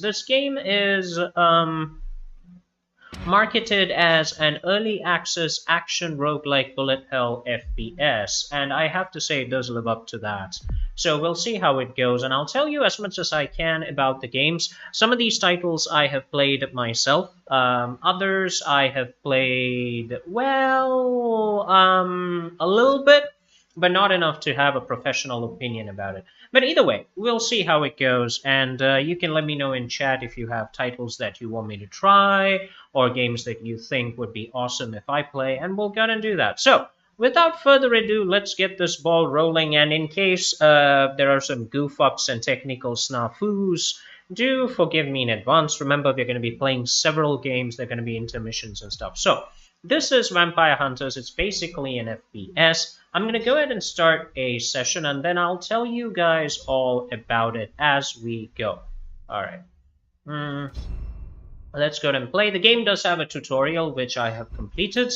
This game is marketed as an early access action roguelike bullet hell FPS, and I have to say it does live up to that. So we'll see how it goes, and I'll tell you as much as I can about the games. Some of these titles I have played myself, others I have played, well, a little bit, but not enough to have a professional opinion about it. But either way, we'll see how it goes, and you can let me know in chat if you have titles that you want me to try, or games that you think would be awesome if I play, and we'll go and do that. So, without further ado, let's get this ball rolling, and in case there are some goof ups and technical snafus, do forgive me in advance. Remember, we're going to be playing several games, they're going to be intermissions and stuff. So, this is Vampire Hunters. It's basically an FPS. I'm going to go ahead and start a session, and then I'll tell you guys all about it as we go. Alright. Let's go ahead and play. The game does have a tutorial, which I have completed,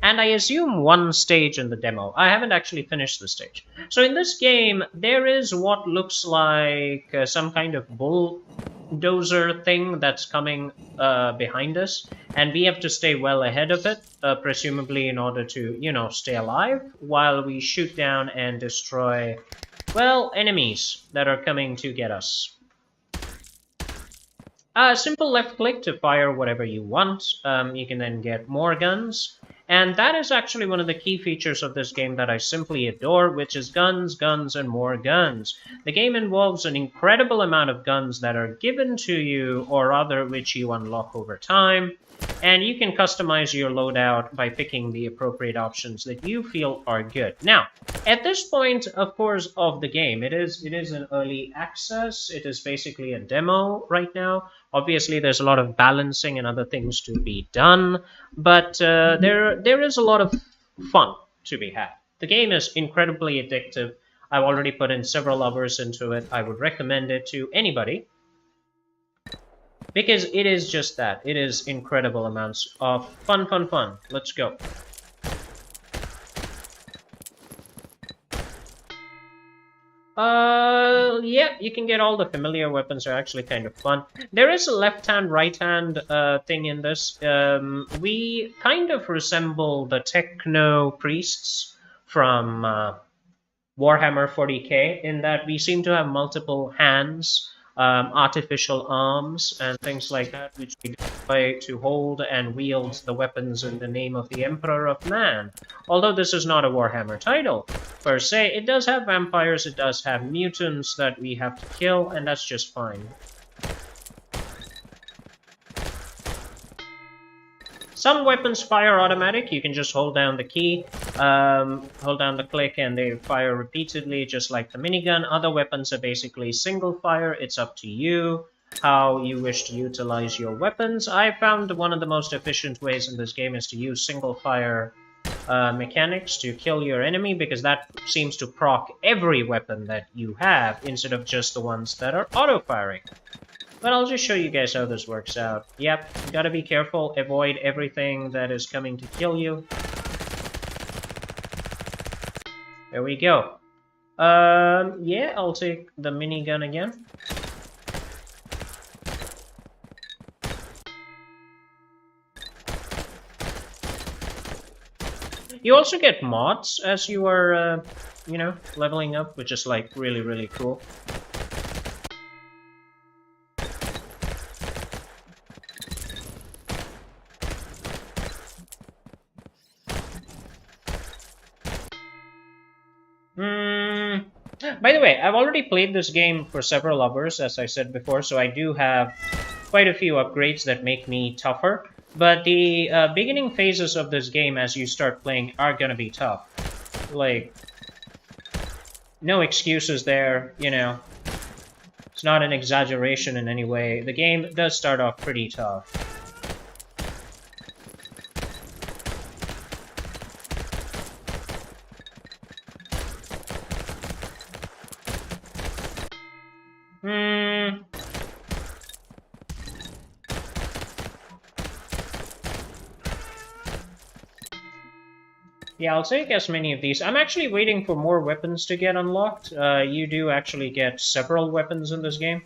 and I assume one stage in the demo. I haven't actually finished the stage. So in this game, there is what looks like some kind of bulldozer thing that's coming behind us, and we have to stay well ahead of it, presumably in order to, you know, stay alive, while we shoot down and destroy, well, enemies that are coming to get us. Simple left click to fire whatever you want. You can then get more guns. And that is actually one of the key features of this game that I simply adore, which is guns, guns, and more guns. The game involves an incredible amount of guns that are given to you, or rather which you unlock over time. And you can customize your loadout by picking the appropriate options that you feel are good. Now, at this point, of course, of the game, it is an early access. It is basically a demo right now. Obviously, there's a lot of balancing and other things to be done, but there is a lot of fun to be had. The game is incredibly addictive. I've already put in several hours into it. I would recommend it to anybody, because it is just that. It is incredible amounts of fun, fun, fun. Let's go. Yeah, you can get all the familiar weapons. Are actually kind of fun. There is a left-hand, right-hand thing in this. We kind of resemble the techno priests from Warhammer 40k in that we seem to have multiple hands, artificial arms, and things like that, which we deploy to hold and wield the weapons in the name of the Emperor of Man. Although this is not a Warhammer title, per se, it does have vampires, it does have mutants that we have to kill, and that's just fine. Some weapons fire automatic. You can just hold down the key, hold down the click, and they fire repeatedly, just like the minigun. Other weapons are basically single fire. It's up to you how you wish to utilize your weapons. I found one of the most efficient ways in this game is to use single fire mechanics to kill your enemy, because that seems to proc every weapon that you have, instead of just the ones that are auto-firing. But I'll just show you guys how this works out. Yep, gotta be careful, avoid everything that is coming to kill you. There we go. Yeah, I'll take the minigun again. You also get mods as you are, you know, leveling up, which is like really, really cool. By the way, I've already played this game for several hours, as I said before, so I do have quite a few upgrades that make me tougher. But the beginning phases of this game, as you start playing, are gonna be tough. Like, no excuses there, you know. It's not an exaggeration in any way. The game does start off pretty tough. Yeah, I'll take as many of these. I'm actually waiting for more weapons to get unlocked. You do actually get several weapons in this game.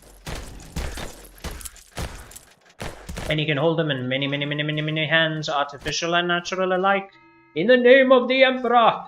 And you can hold them in many, many, many, many, many hands, artificial and natural alike. In the name of the Emperor!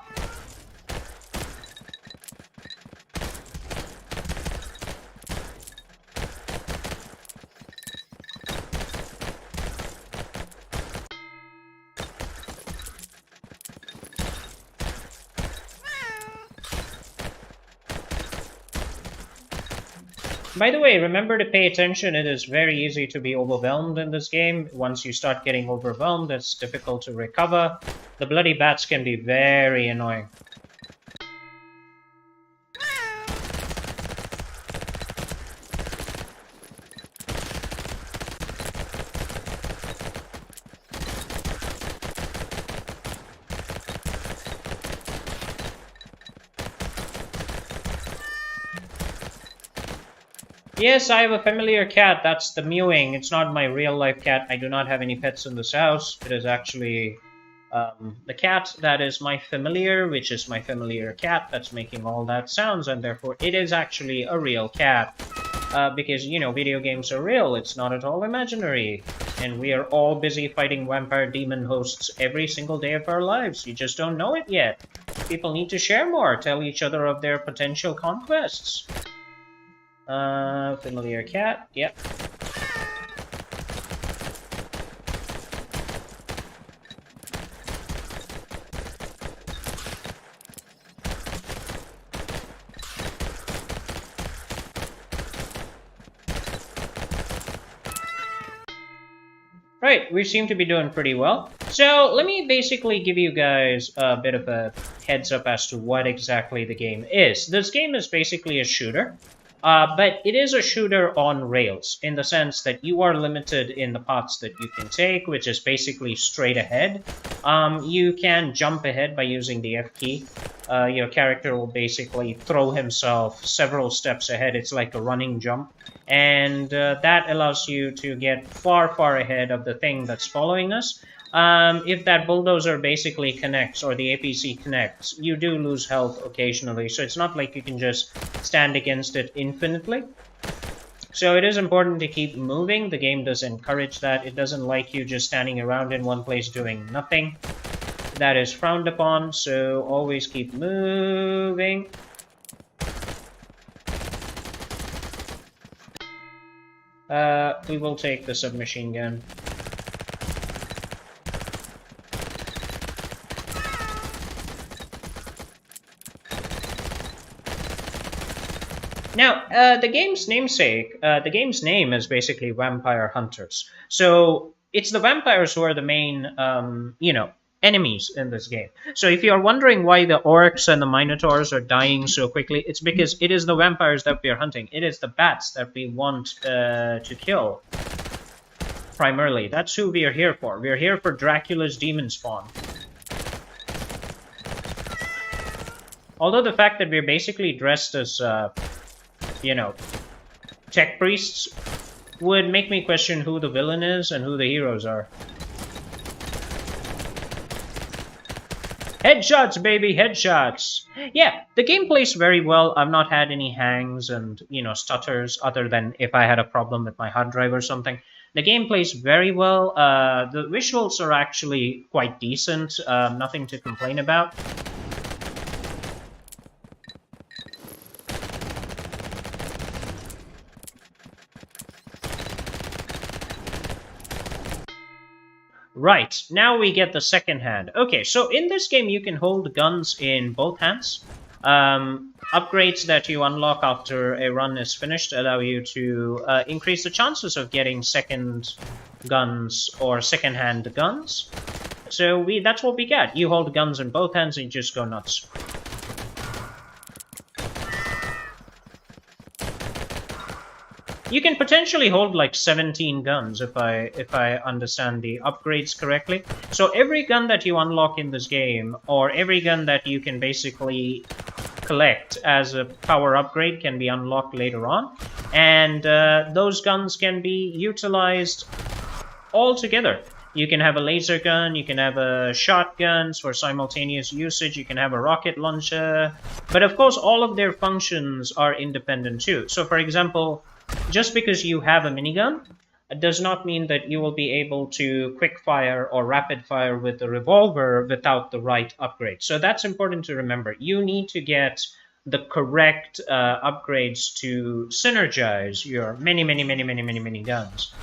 By the way, remember to pay attention. It is very easy to be overwhelmed in this game. Once you start getting overwhelmed, it's difficult to recover. The bloody bats can be very annoying. Yes, I have a familiar cat. That's the mewing. It's not my real-life cat. I do not have any pets in this house. It is actually the cat that is my familiar, which is my familiar cat that's making all that sounds, and therefore it is actually a real cat. Because, you know, video games are real. It's not at all imaginary. And we are all busy fighting vampire demon hosts every single day of our lives. You just don't know it yet. People need to share more, tell each other of their potential conquests. Familiar cat, yep. Right, we seem to be doing pretty well. So let me basically give you guys a bit of a heads up as to what exactly the game is. This game is basically a shooter. But it is a shooter on rails, in the sense that you are limited in the paths that you can take, which is basically straight ahead. You can jump ahead by using the F key. Your character will basically throw himself several steps ahead. It's like a running jump. And that allows you to get far, far ahead of the thing that's following us. If that bulldozer basically connects, or the APC connects, you do lose health occasionally, so it's not like you can just stand against it infinitely. So it is important to keep moving. The game does encourage that. It doesn't like you just standing around in one place doing nothing. That is frowned upon, so always keep moving. We will take the submachine gun. Now, the game's namesake, the game's name is basically Vampire Hunters. So, it's the vampires who are the main, you know, enemies in this game. So if you're wondering why the orcs and the minotaurs are dying so quickly, it's because it is the vampires that we are hunting. It is the bats that we want to kill, primarily. That's who we are here for. We are here for Dracula's demon spawn. Although the fact that we're basically dressed as you know, tech priests would make me question who the villain is and who the heroes are. Headshots, baby, headshots! Yeah, the game plays very well. I've not had any hangs and, you know, stutters, other than if I had a problem with my hard drive or something. The game plays very well. The visuals are actually quite decent. Nothing to complain about. Right, now we get the second hand. Okay, so in this game you can hold guns in both hands. Upgrades that you unlock after a run is finished allow you to increase the chances of getting second guns or second-hand guns. So that's what we get. You hold guns in both hands and you just go nuts. You can potentially hold like 17 guns if I understand the upgrades correctly. So every gun that you unlock in this game, or every gun that you can basically collect as a power upgrade, can be unlocked later on. And those guns can be utilized all together. You can have a laser gun, you can have a shotguns for simultaneous usage, you can have a rocket launcher. But of course, all of their functions are independent too. So for example, just because you have a minigun does not mean that you will be able to quick fire or rapid fire with the revolver without the right upgrade. So that's important to remember. You need to get the correct upgrades to synergize your many guns.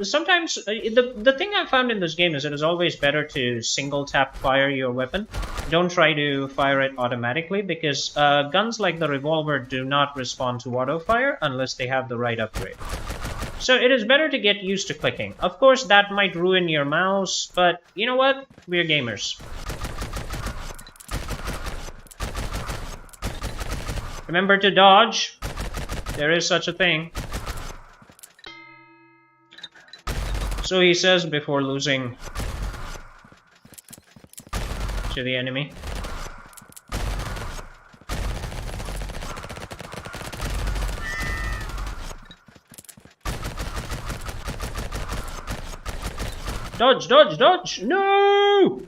Sometimes the thing I found in this game is it is always better to single tap fire your weapon. Don't try to fire it automatically because guns like the revolver do not respond to auto fire unless they have the right upgrade. So it is better to get used to clicking. Of course, that might ruin your mouse, but you know what? We're gamers. Remember to dodge. There is such a thing. So he says before losing to the enemy. Dodge, dodge, dodge! No!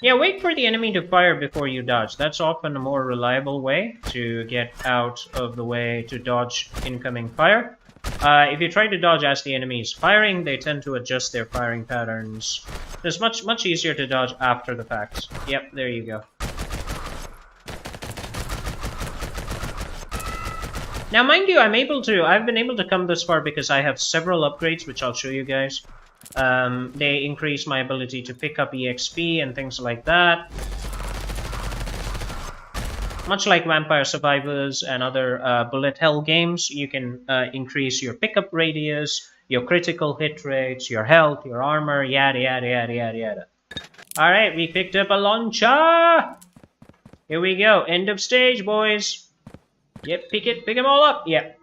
Yeah, wait for the enemy to fire before you dodge. That's often a more reliable way to get out of the way to dodge incoming fire. If you try to dodge as the enemy is firing, they tend to adjust their firing patterns. It's much easier to dodge after the fact. Yep, there you go. Now, mind you, I've been able to come this far because I have several upgrades, which I'll show you guys. They increase my ability to pick up EXP and things like that. Much like Vampire Survivors and other bullet hell games, you can increase your pickup radius, your critical hit rates, your health, your armor, yada yada yada yada yada. Alright, we picked up a launcher! Here we go, end of stage, boys. Yep, pick them all up. Yep.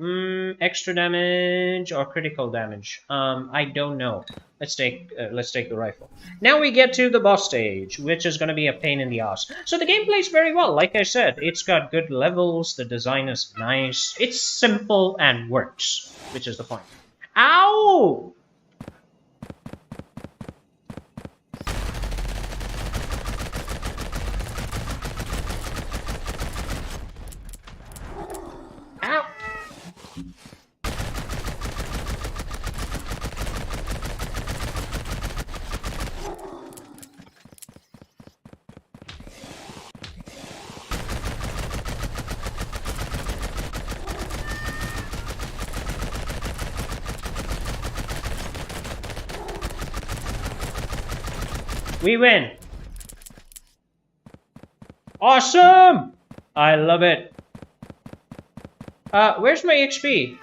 Extra damage or critical damage. I don't know. Let's take the rifle. Now we get to the boss stage, which is going to be a pain in the ass. So the game plays very well. Like I said, it's got good levels. The design is nice. It's simple and works, which is the point. Ow! Ow! We win! Awesome! I love it. Where's my XP?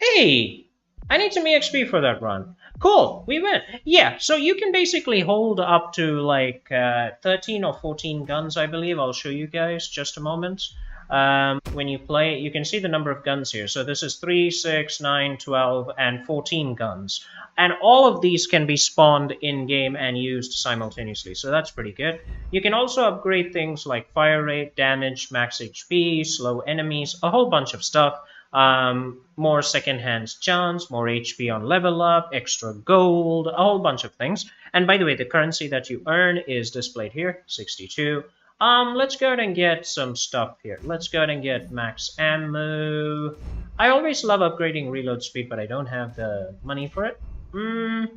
Hey! I need some EXP for that run. Cool, we win. Yeah, so you can basically hold up to like 13 or 14 guns, I believe. I'll show you guys just a moment. When you play, you can see the number of guns here. So this is 3, 6, 9, 12, and 14 guns. And all of these can be spawned in-game and used simultaneously. So that's pretty good. You can also upgrade things like fire rate, damage, max HP, slow enemies, a whole bunch of stuff. More second-hand chance, more HP on level up, extra gold, a whole bunch of things. And by the way, the currency that you earn is displayed here, 62. Let's go ahead and get some stuff here. Let's go ahead and get max ammo. I always love upgrading reload speed, but I don't have the money for it. And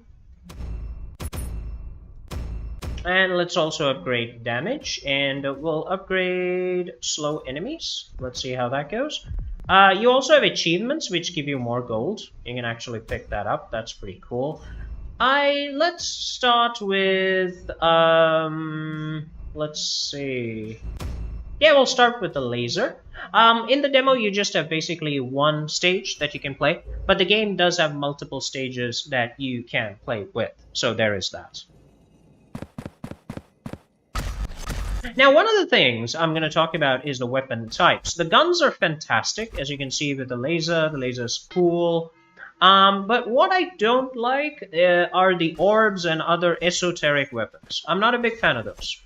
let's also upgrade damage, and we'll upgrade slow enemies. Let's see how that goes. You also have achievements, which give you more gold. You can actually pick that up. That's pretty cool. Let's start with, let's see. Yeah, we'll start with the laser. In the demo, you just have basically one stage that you can play, but the game does have multiple stages that you can play with. So there is that. Now, one of the things I'm going to talk about is the weapon types. The guns are fantastic, as you can see with the laser. The laser is cool. But what I don't like are the orbs and other esoteric weapons. I'm not a big fan of those.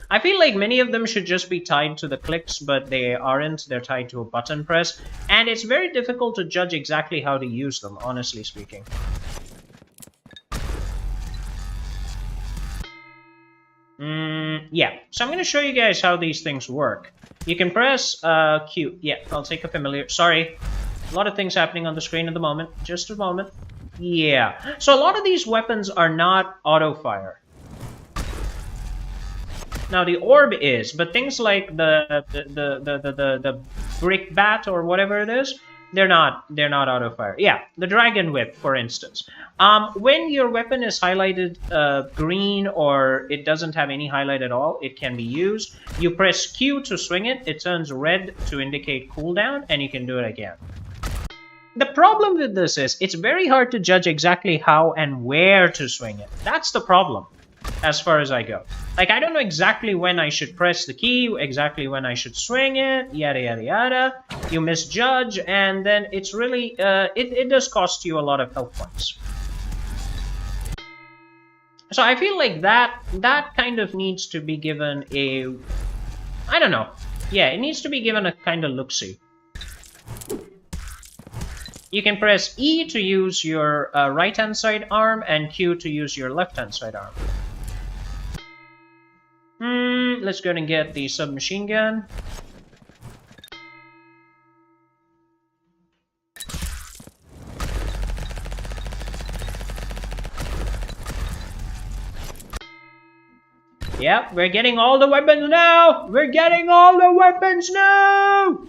I feel like many of them should just be tied to the clicks, but they aren't. They're tied to a button press. And it's very difficult to judge exactly how to use them, honestly speaking. Yeah, So I'm going to show you guys how these things work. You can press Q. Yeah, I'll take a familiar. Sorry. A lot of things happening on the screen at the moment. Just a moment. Yeah. So a lot of these weapons are not auto-fire. Now the orb is, but things like the brick bat or whatever it is, they're not auto fire. Yeah, the dragon whip, for instance. When your weapon is highlighted green or it doesn't have any highlight at all, it can be used. You press Q to swing it, it turns red to indicate cooldown, and you can do it again. The problem with this is it's very hard to judge exactly how and where to swing it. That's the problem, as far as I go. Like, I don't know exactly when I should press the key, exactly when I should swing it, yada yada yada. You misjudge, and then it's really, it does cost you a lot of health points. So I feel like that kind of needs to be given a, I don't know. Yeah, it needs to be given a kind of look-see. You can press E to use your right-hand side arm and Q to use your left-hand side arm. Let's go and get the submachine gun. Yep, we're getting all the weapons now! We're getting all the weapons now!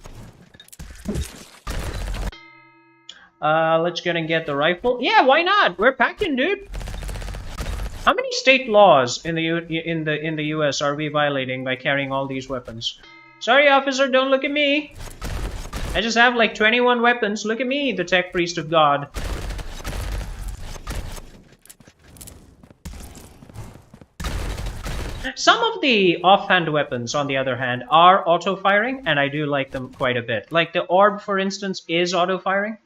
Let's go and get the rifle. Yeah, why not? We're packing, dude. How many state laws in the US are we violating by carrying all these weapons? Sorry, officer, don't look at me. I just have like 21 weapons. Look at me, the tech priest of God. Some of the offhand weapons, on the other hand, are auto-firing, and I do like them quite a bit. Like the orb, for instance, is auto-firing.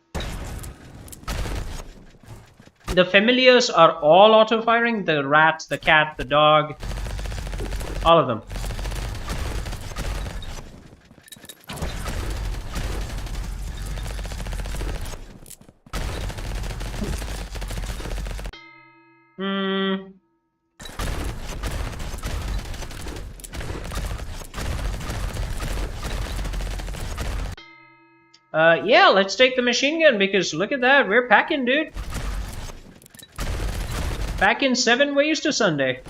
The familiars are all auto-firing. The rat, the cat, the dog. All of them. Yeah, let's take the machine gun because look at that. We're packing, dude. Packing 7 ways to Sunday.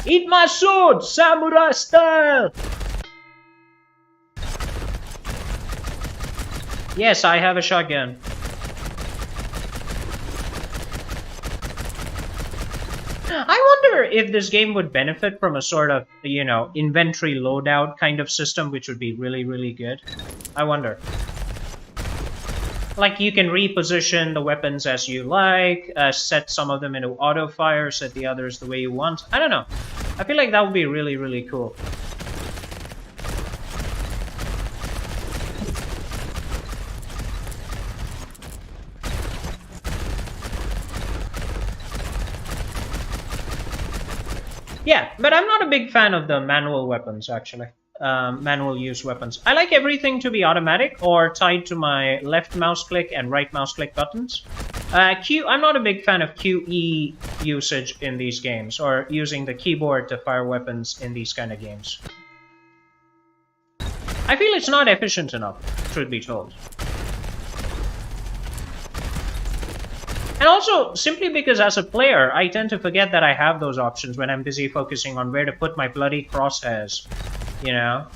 Eat my sword, samurai style! Yes, I have a shotgun. I wonder if this game would benefit from a sort of, you know, inventory loadout kind of system, which would be really, really good. I wonder. Like, you can reposition the weapons as you like, set some of them into auto-fire, set the others the way you want. I don't know. I feel like that would be really, really cool. Yeah, but I'm not a big fan of the manual weapons, actually. Manual use weapons. I like everything to be automatic or tied to my left mouse click and right mouse click buttons. I'm not a big fan of QE usage in these games, or using the keyboard to fire weapons in these kind of games. I feel it's not efficient enough, truth be told. And also, simply because as a player, I tend to forget that I have those options when I'm busy focusing on where to put my bloody crosshairs. You know?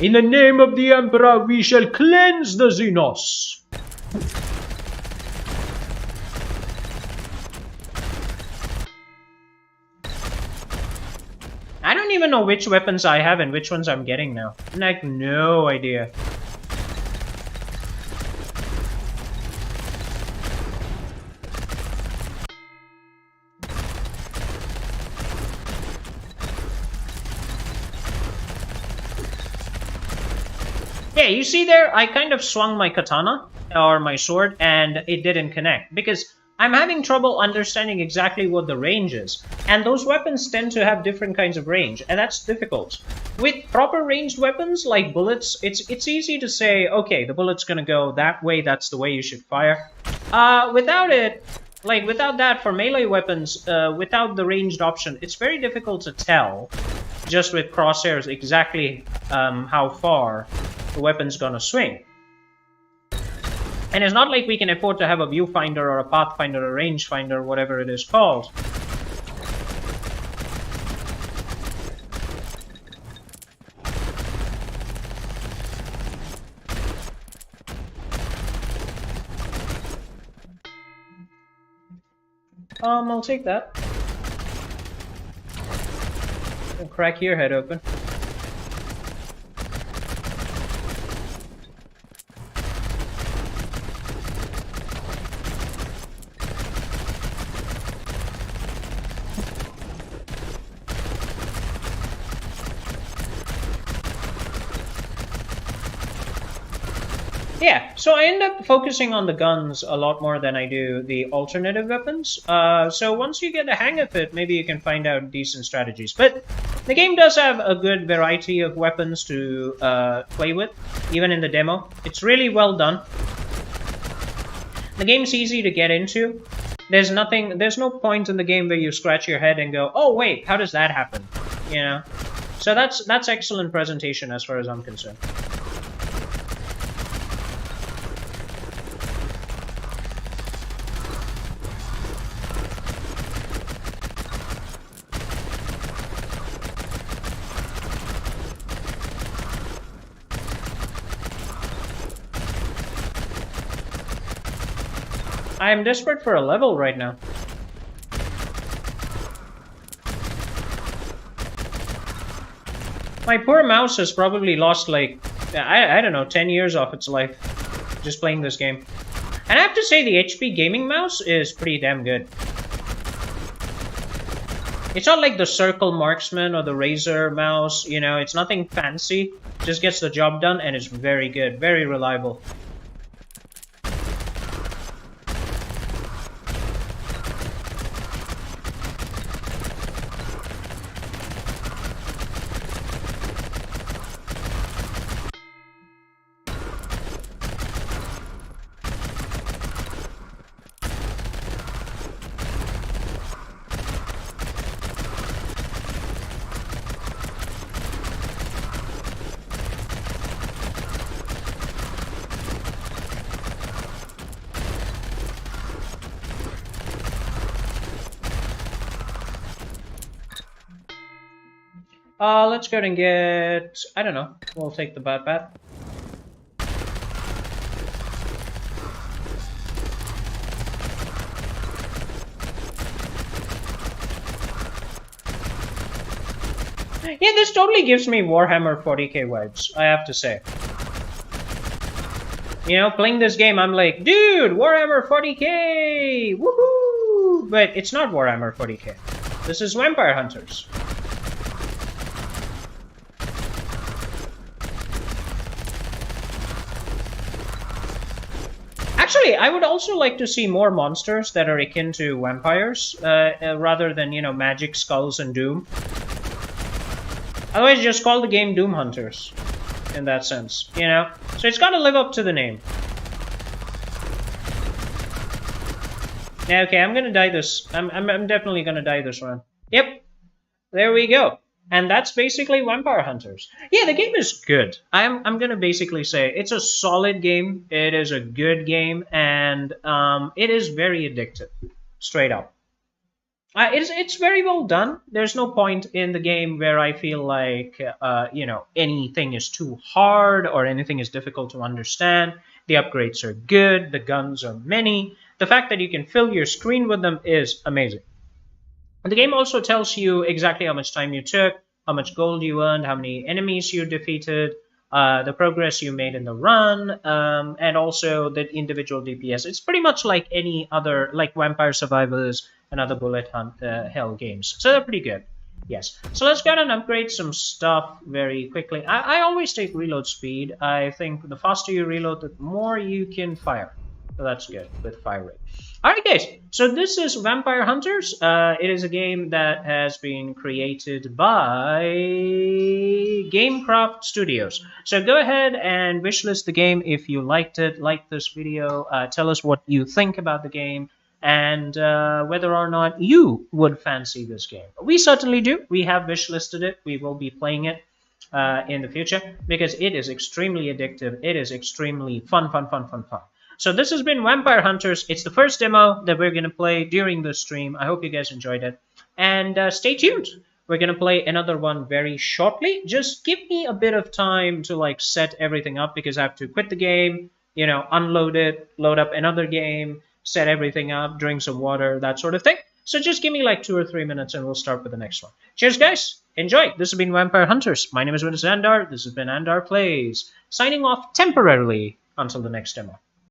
In the name of the Emperor, we shall cleanse the Xenos. I don't even know which weapons I have and which ones I'm getting now. Like, no idea. Yeah, you see there, I kind of swung my katana or my sword and it didn't connect because I'm having trouble understanding exactly what the range is. And those weapons tend to have different kinds of range, and that's difficult. With proper ranged weapons like bullets, it's easy to say, okay, the bullet's gonna go that way, that's the way you should fire. Without it, like without that for melee weapons, without the ranged option, it's very difficult to tell just with crosshairs exactly how far the weapon's gonna swing. And it's not like we can afford to have a viewfinder or a pathfinder or a rangefinder, whatever it is called. I'll take that. I'll crack your head open. Yeah, so I end up focusing on the guns a lot more than I do the alternative weapons. So once you get the hang of it, maybe you can find out decent strategies. But the game does have a good variety of weapons to play with, even in the demo. It's really well done. The game's easy to get into. There's no point in the game where you scratch your head and go, oh wait, how does that happen? You know? So that's excellent presentation as far as I'm concerned. I am desperate for a level right now. My poor mouse has probably lost like, I don't know, 10 years off its life just playing this game. And I have to say the HP gaming mouse is pretty damn good. It's not like the Circle Marksman or the Razer mouse, you know, it's nothing fancy. Just gets the job done and it's very good, very reliable. Let's go and get, I don't know, we'll take the bad path. Yeah, this totally gives me Warhammer 40k vibes, I have to say. You know, playing this game, I'm like, dude, Warhammer 40k! Woohoo! But it's not Warhammer 40k. This is Vampire Hunters. Actually, I would also like to see more monsters that are akin to vampires, rather than, you know, magic, skulls, and doom. Otherwise, just call the game Doom Hunters, in that sense, you know? So it's gotta live up to the name. Yeah, okay, I'm gonna die this. I'm definitely gonna die this one. Yep, there we go. And that's basically Vampire Hunters. Yeah, the game is good. I'm gonna basically say it's a solid game. It is a good game, and it is very addictive, straight up. It's very well done. There's no point in the game where I feel like you know, anything is too hard or anything is difficult to understand. The upgrades are good. The guns are many. The fact that you can fill your screen with them is amazing. The game also tells you exactly how much time you took, how much gold you earned, how many enemies you defeated, the progress you made in the run, and also the individual DPS. It's pretty much like any other, like Vampire Survivors and other bullet hell games. So they're pretty good. Yes. So let's go ahead and upgrade some stuff very quickly. I always take reload speed. I think the faster you reload, the more you can fire. So that's good with fire rate. Alright guys, so this is Vampire Hunters. It is a game that has been created by Gamecraft Studios. So go ahead and wishlist the game if you liked it, like this video, tell us what you think about the game, and whether or not you would fancy this game. We certainly do. We have wishlisted it. We will be playing it in the future because it is extremely addictive. It is extremely fun. So this has been Vampire Hunters. It's the first demo that we're going to play during the stream. I hope you guys enjoyed it. And stay tuned. We're going to play another one very shortly. Just give me a bit of time to like set everything up because I have to quit the game, you know, unload it, load up another game, set everything up, drink some water, that sort of thing. So just give me like 2 or 3 minutes and we'll start with the next one. Cheers, guys. Enjoy. This has been Vampire Hunters. My name is Andar. This has been Andar Plays. Signing off temporarily until the next demo.